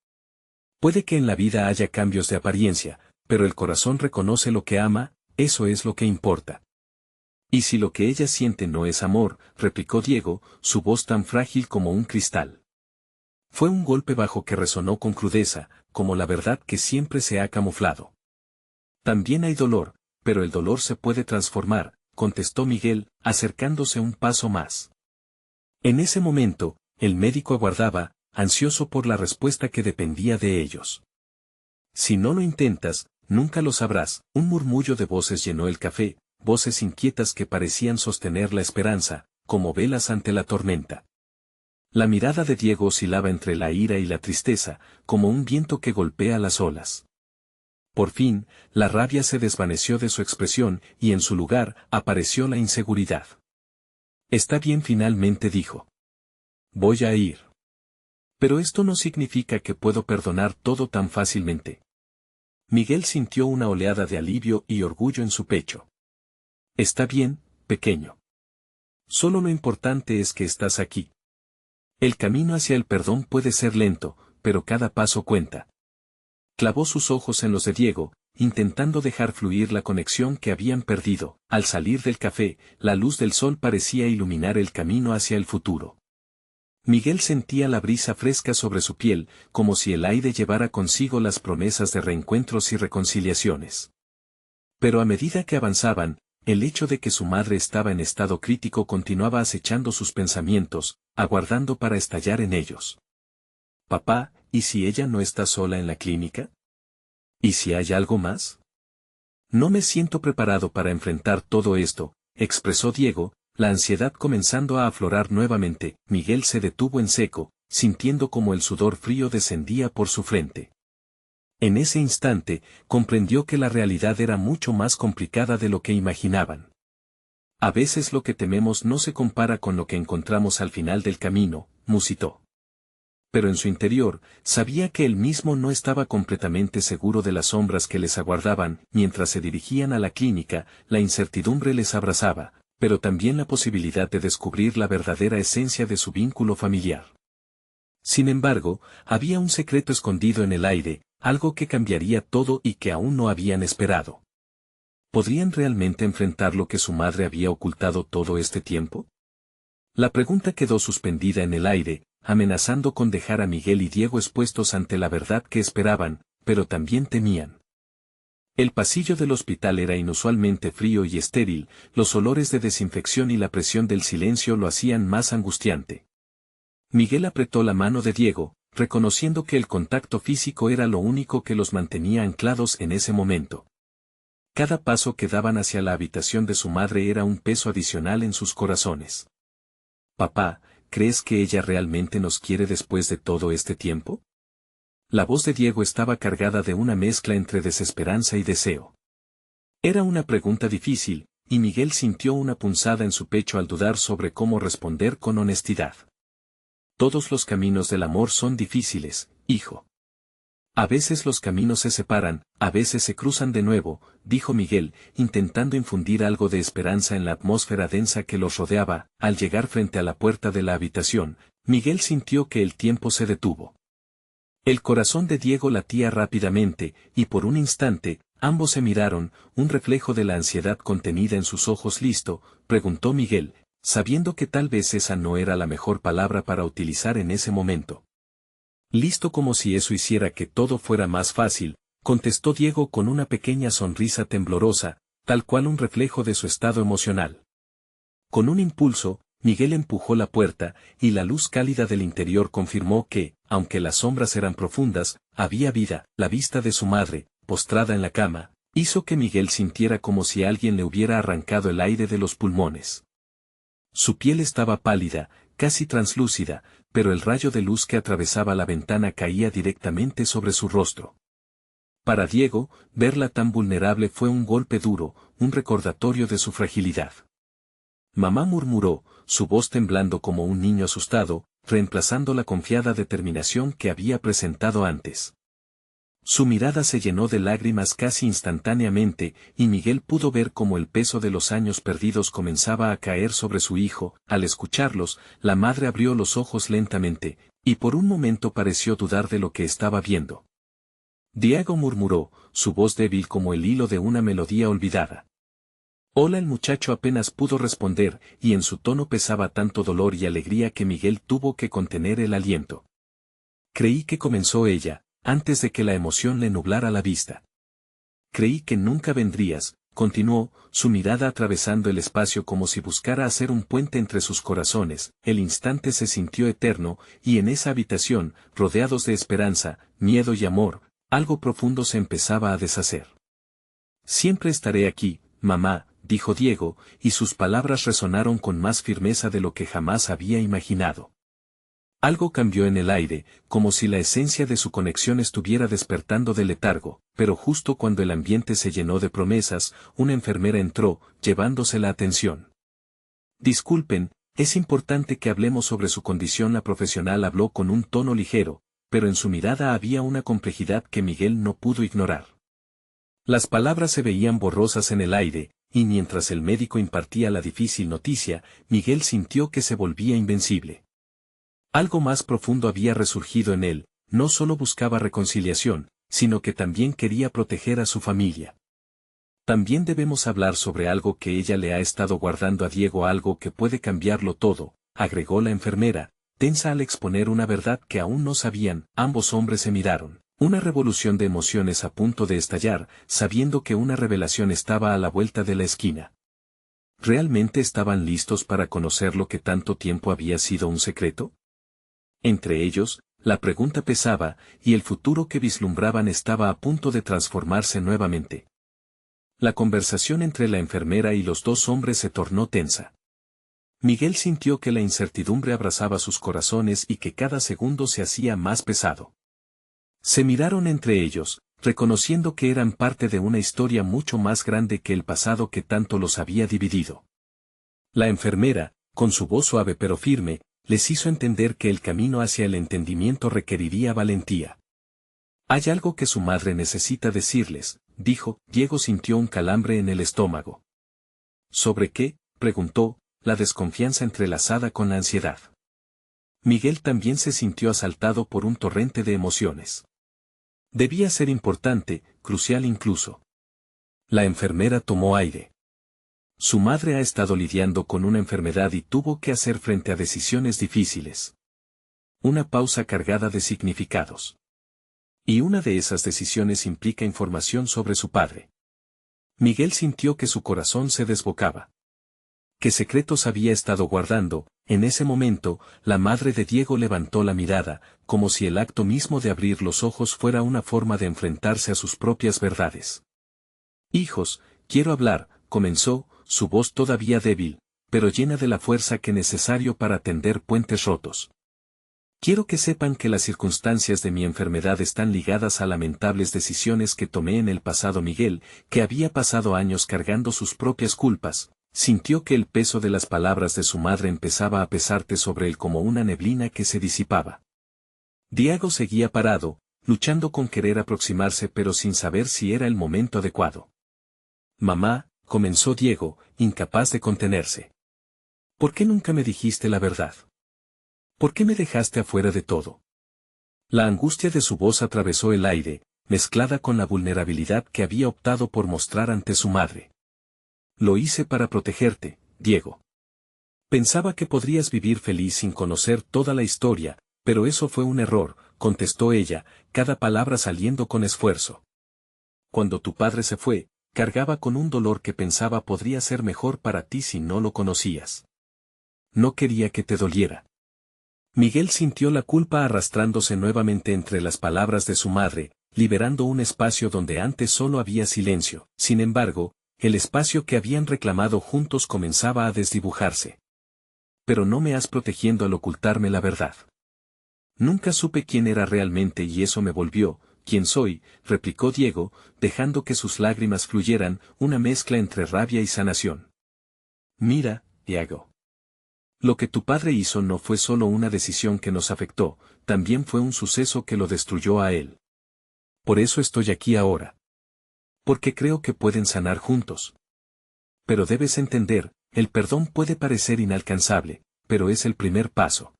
Puede que en la vida haya cambios de apariencia, pero el corazón reconoce lo que ama, eso es lo que importa. Y si lo que ella siente no es amor, replicó Diego, su voz tan frágil como un cristal. Fue un golpe bajo que resonó con crudeza, como la verdad que siempre se ha camuflado. También hay dolor, pero el dolor se puede transformar, contestó Miguel, acercándose un paso más. En ese momento, el médico aguardaba, ansioso por la respuesta que dependía de ellos. Si no lo intentas, nunca lo sabrás. Un murmullo de voces llenó el café, voces inquietas que parecían sostener la esperanza, como velas ante la tormenta. La mirada de Diego oscilaba entre la ira y la tristeza, como un viento que golpea las olas. Por fin, la rabia se desvaneció de su expresión y en su lugar apareció la inseguridad. «Está bien», finalmente dijo. «Voy a ir. Pero esto no significa que puedo perdonar todo tan fácilmente». Miguel sintió una oleada de alivio y orgullo en su pecho. «Está bien, pequeño. Solo lo importante es que estás aquí. El camino hacia el perdón puede ser lento, pero cada paso cuenta». Clavó sus ojos en los de Diego, intentando dejar fluir la conexión que habían perdido. Al salir del café, la luz del sol parecía iluminar el camino hacia el futuro. Miguel sentía la brisa fresca sobre su piel, como si el aire llevara consigo las promesas de reencuentros y reconciliaciones. Pero a medida que avanzaban, el hecho de que su madre estaba en estado crítico continuaba acechando sus pensamientos, aguardando para estallar en ellos. «Papá, ¿y si ella no está sola en la clínica? ¿Y si hay algo más?» «No me siento preparado para enfrentar todo esto», expresó Diego, la ansiedad comenzando a aflorar nuevamente. Miguel se detuvo en seco, sintiendo como el sudor frío descendía por su frente. En ese instante, comprendió que la realidad era mucho más complicada de lo que imaginaban. «A veces lo que tememos no se compara con lo que encontramos al final del camino», musitó. Pero en su interior, sabía que él mismo no estaba completamente seguro de las sombras que les aguardaban. Mientras se dirigían a la clínica, la incertidumbre les abrazaba, pero también la posibilidad de descubrir la verdadera esencia de su vínculo familiar. Sin embargo, había un secreto escondido en el aire, algo que cambiaría todo y que aún no habían esperado. ¿Podrían realmente enfrentar lo que su madre había ocultado todo este tiempo? La pregunta quedó suspendida en el aire, amenazando con dejar a Miguel y Diego expuestos ante la verdad que esperaban, pero también temían. El pasillo del hospital era inusualmente frío y estéril, los olores de desinfección y la presión del silencio lo hacían más angustiante. Miguel apretó la mano de Diego, reconociendo que el contacto físico era lo único que los mantenía anclados en ese momento. Cada paso que daban hacia la habitación de su madre era un peso adicional en sus corazones. «Papá, ¿crees que ella realmente nos quiere después de todo este tiempo?» La voz de Diego estaba cargada de una mezcla entre desesperanza y deseo. Era una pregunta difícil, y Miguel sintió una punzada en su pecho al dudar sobre cómo responder con honestidad. «Todos los caminos del amor son difíciles, hijo. A veces los caminos se separan, a veces se cruzan de nuevo», dijo Miguel, intentando infundir algo de esperanza en la atmósfera densa que los rodeaba. Al llegar frente a la puerta de la habitación, Miguel sintió que el tiempo se detuvo. El corazón de Diego latía rápidamente, y por un instante, ambos se miraron. «¿Un reflejo de la ansiedad contenida en sus ojos listo?», preguntó Miguel, sabiendo que tal vez esa no era la mejor palabra para utilizar en ese momento. «Listo, como si eso hiciera que todo fuera más fácil», contestó Diego con una pequeña sonrisa temblorosa, tal cual un reflejo de su estado emocional. Con un impulso, Miguel empujó la puerta, y la luz cálida del interior confirmó que, aunque las sombras eran profundas, había vida. La vista de su madre, postrada en la cama, hizo que Miguel sintiera como si alguien le hubiera arrancado el aire de los pulmones. Su piel estaba pálida, casi translúcida, pero el rayo de luz que atravesaba la ventana caía directamente sobre su rostro. Para Diego, verla tan vulnerable fue un golpe duro, un recordatorio de su fragilidad. Mamá murmuró, su voz temblando como un niño asustado, reemplazando la confiada determinación que había presentado antes. Su mirada se llenó de lágrimas casi instantáneamente, y Miguel pudo ver cómo el peso de los años perdidos comenzaba a caer sobre su hijo. Al escucharlos, la madre abrió los ojos lentamente, y por un momento pareció dudar de lo que estaba viendo. Diego murmuró, su voz débil como el hilo de una melodía olvidada. Hola, el muchacho apenas pudo responder, y en su tono pesaba tanto dolor y alegría que Miguel tuvo que contener el aliento. Creí que comenzó ella, antes de que la emoción le nublara la vista. Creí que nunca vendrías, continuó, su mirada atravesando el espacio como si buscara hacer un puente entre sus corazones. El instante se sintió eterno, y en esa habitación, rodeados de esperanza, miedo y amor, algo profundo se empezaba a deshacer. Siempre estaré aquí, mamá, dijo Diego, y sus palabras resonaron con más firmeza de lo que jamás había imaginado. Algo cambió en el aire, como si la esencia de su conexión estuviera despertando del letargo, pero justo cuando el ambiente se llenó de promesas, una enfermera entró, llevándose la atención. Disculpen, es importante que hablemos sobre su condición. La profesional habló con un tono ligero, pero en su mirada había una complejidad que Miguel no pudo ignorar. Las palabras se veían borrosas en el aire, y mientras el médico impartía la difícil noticia, Miguel sintió que se volvía invencible. Algo más profundo había resurgido en él, no solo buscaba reconciliación, sino que también quería proteger a su familia. También debemos hablar sobre algo que ella le ha estado guardando a Diego, algo que puede cambiarlo todo, agregó la enfermera, tensa al exponer una verdad que aún no sabían. Ambos hombres se miraron, una revolución de emociones a punto de estallar, sabiendo que una revelación estaba a la vuelta de la esquina. ¿Realmente estaban listos para conocer lo que tanto tiempo había sido un secreto? Entre ellos, la pregunta pesaba, y el futuro que vislumbraban estaba a punto de transformarse nuevamente. La conversación entre la enfermera y los dos hombres se tornó tensa. Miguel sintió que la incertidumbre abrazaba sus corazones y que cada segundo se hacía más pesado. Se miraron entre ellos, reconociendo que eran parte de una historia mucho más grande que el pasado que tanto los había dividido. La enfermera, con su voz suave pero firme, les hizo entender que el camino hacia el entendimiento requeriría valentía. Hay algo que su madre necesita decirles, dijo. Diego sintió un calambre en el estómago. ¿Sobre qué?, preguntó, la desconfianza entrelazada con la ansiedad. Miguel también se sintió asaltado por un torrente de emociones. Debía ser importante, crucial incluso. La enfermera tomó aire. Su madre ha estado lidiando con una enfermedad y tuvo que hacer frente a decisiones difíciles. Una pausa cargada de significados. Y una de esas decisiones implica información sobre su padre. Miguel sintió que su corazón se desbocaba. ¿Qué secretos había estado guardando? En ese momento, la madre de Diego levantó la mirada, como si el acto mismo de abrir los ojos fuera una forma de enfrentarse a sus propias verdades. Hijos, quiero hablar, comenzó, su voz todavía débil, pero llena de la fuerza que necesario para tender puentes rotos. Quiero que sepan que las circunstancias de mi enfermedad están ligadas a lamentables decisiones que tomé en el pasado. Miguel, que había pasado años cargando sus propias culpas, sintió que el peso de las palabras de su madre empezaba a pesarte sobre él como una neblina que se disipaba. Diego seguía parado, luchando con querer aproximarse pero sin saber si era el momento adecuado. Mamá, comenzó Diego, incapaz de contenerse. ¿Por qué nunca me dijiste la verdad? ¿Por qué me dejaste afuera de todo? La angustia de su voz atravesó el aire, mezclada con la vulnerabilidad que había optado por mostrar ante su madre. Lo hice para protegerte, Diego. Pensaba que podrías vivir feliz sin conocer toda la historia, pero eso fue un error, contestó ella, cada palabra saliendo con esfuerzo. Cuando tu padre se fue, cargaba con un dolor que pensaba podría ser mejor para ti si no lo conocías. No quería que te doliera. Miguel sintió la culpa arrastrándose nuevamente entre las palabras de su madre, liberando un espacio donde antes solo había silencio. Sin embargo, el espacio que habían reclamado juntos comenzaba a desdibujarse. Pero no me has protegiendo al ocultarme la verdad. Nunca supe quién era realmente y eso me volvió, ¿quién soy?, replicó Diego, dejando que sus lágrimas fluyeran, una mezcla entre rabia y sanación. Mira, Diego. Lo que tu padre hizo no fue solo una decisión que nos afectó, también fue un suceso que lo destruyó a él. Por eso estoy aquí ahora. Porque creo que pueden sanar juntos. Pero debes entender, el perdón puede parecer inalcanzable, pero es el primer paso.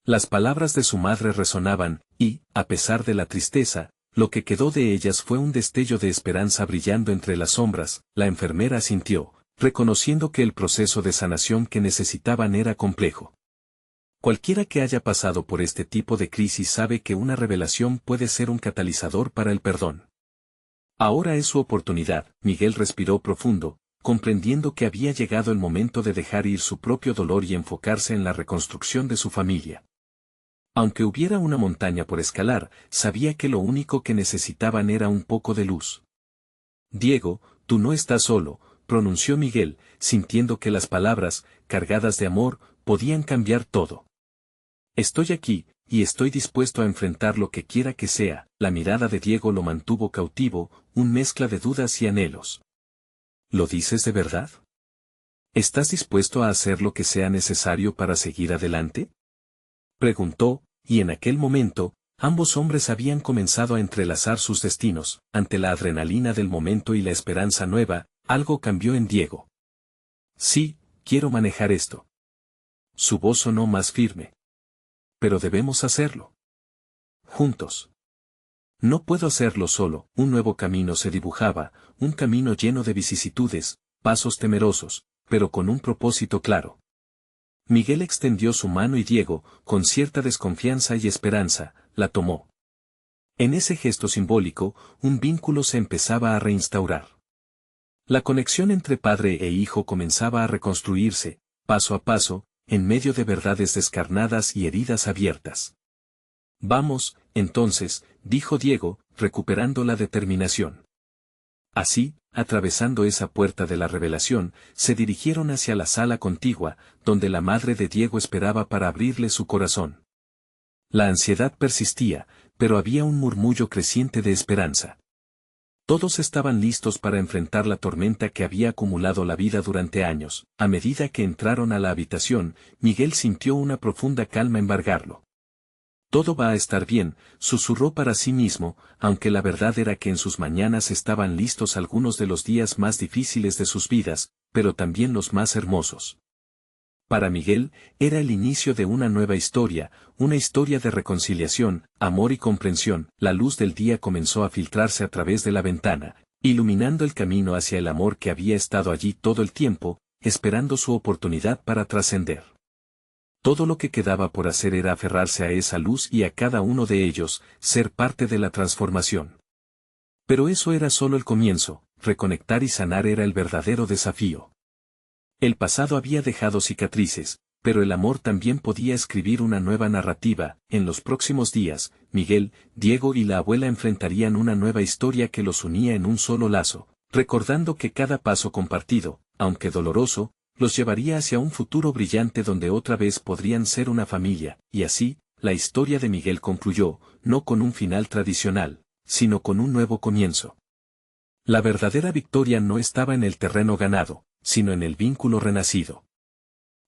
Las palabras de su madre resonaban, y, a pesar de la tristeza, lo que quedó de ellas fue un destello de esperanza brillando entre las sombras. La enfermera asintió, reconociendo que el proceso de sanación que necesitaban era complejo. Cualquiera que haya pasado por este tipo de crisis sabe que una revelación puede ser un catalizador para el perdón. Ahora es su oportunidad. Miguel respiró profundo, comprendiendo que había llegado el momento de dejar ir su propio dolor y enfocarse en la reconstrucción de su familia. Aunque hubiera una montaña por escalar, sabía que lo único que necesitaban era un poco de luz. Diego, tú no estás solo, pronunció Miguel, sintiendo que las palabras, cargadas de amor, podían cambiar todo. Estoy aquí, y estoy dispuesto a enfrentar lo que quiera que sea. La mirada de Diego lo mantuvo cautivo, una mezcla de dudas y anhelos. ¿Lo dices de verdad? ¿Estás dispuesto a hacer lo que sea necesario para seguir adelante? Preguntó, y en aquel momento, ambos hombres habían comenzado a entrelazar sus destinos. Ante la adrenalina del momento y la esperanza nueva, algo cambió en Diego. Sí, quiero manejar esto. Su voz sonó más firme. Pero debemos hacerlo. Juntos. No puedo hacerlo solo. Un nuevo camino se dibujaba, un camino lleno de vicisitudes, pasos temerosos, pero con un propósito claro. Miguel extendió su mano y Diego, con cierta desconfianza y esperanza, la tomó. En ese gesto simbólico, un vínculo se empezaba a reinstaurar. La conexión entre padre e hijo comenzaba a reconstruirse, paso a paso, en medio de verdades descarnadas y heridas abiertas. Vamos, entonces, dijo Diego, recuperando la determinación. Así, atravesando esa puerta de la revelación, se dirigieron hacia la sala contigua, donde la madre de Diego esperaba para abrirle su corazón. La ansiedad persistía, pero había un murmullo creciente de esperanza. Todos estaban listos para enfrentar la tormenta que había acumulado la vida durante años. A medida que entraron a la habitación, Miguel sintió una profunda calma embargarlo. Todo va a estar bien, susurró para sí mismo, aunque la verdad era que en sus mañanas estaban listos algunos de los días más difíciles de sus vidas, pero también los más hermosos. Para Miguel, era el inicio de una nueva historia, una historia de reconciliación, amor y comprensión. La luz del día comenzó a filtrarse a través de la ventana, iluminando el camino hacia el amor que había estado allí todo el tiempo, esperando su oportunidad para trascender. Todo lo que quedaba por hacer era aferrarse a esa luz y a cada uno de ellos, ser parte de la transformación. Pero eso era solo el comienzo, reconectar y sanar era el verdadero desafío. El pasado había dejado cicatrices, pero el amor también podía escribir una nueva narrativa. En los próximos días, Miguel, Diego y la abuela enfrentarían una nueva historia que los unía en un solo lazo, recordando que cada paso compartido, aunque doloroso, los llevaría hacia un futuro brillante donde otra vez podrían ser una familia, y así, la historia de Miguel concluyó, no con un final tradicional, sino con un nuevo comienzo. La verdadera victoria no estaba en el terreno ganado, sino en el vínculo renacido.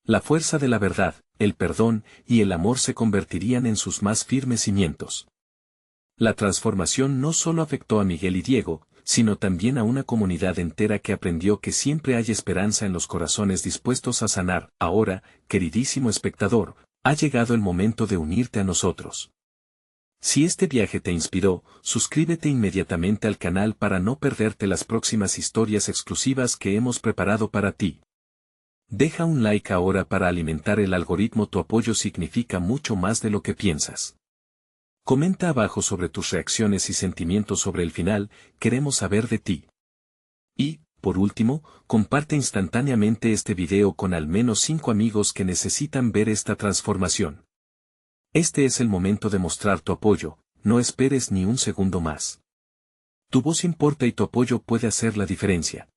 La fuerza de la verdad, el perdón y el amor se convertirían en sus más firmes cimientos. La transformación no solo afectó a Miguel y Diego, sino también a una comunidad entera que aprendió que siempre hay esperanza en los corazones dispuestos a sanar. Ahora, queridísimo espectador, ha llegado el momento de unirte a nosotros. Si este viaje te inspiró, suscríbete inmediatamente al canal para no perderte las próximas historias exclusivas que hemos preparado para ti. Deja un like ahora para alimentar el algoritmo. Tu apoyo significa mucho más de lo que piensas. Comenta abajo sobre tus reacciones y sentimientos sobre el final, queremos saber de ti. Y, por último, comparte instantáneamente este video con al menos 5 amigos que necesitan ver esta transformación. Este es el momento de mostrar tu apoyo, no esperes ni un segundo más. Tu voz importa y tu apoyo puede hacer la diferencia.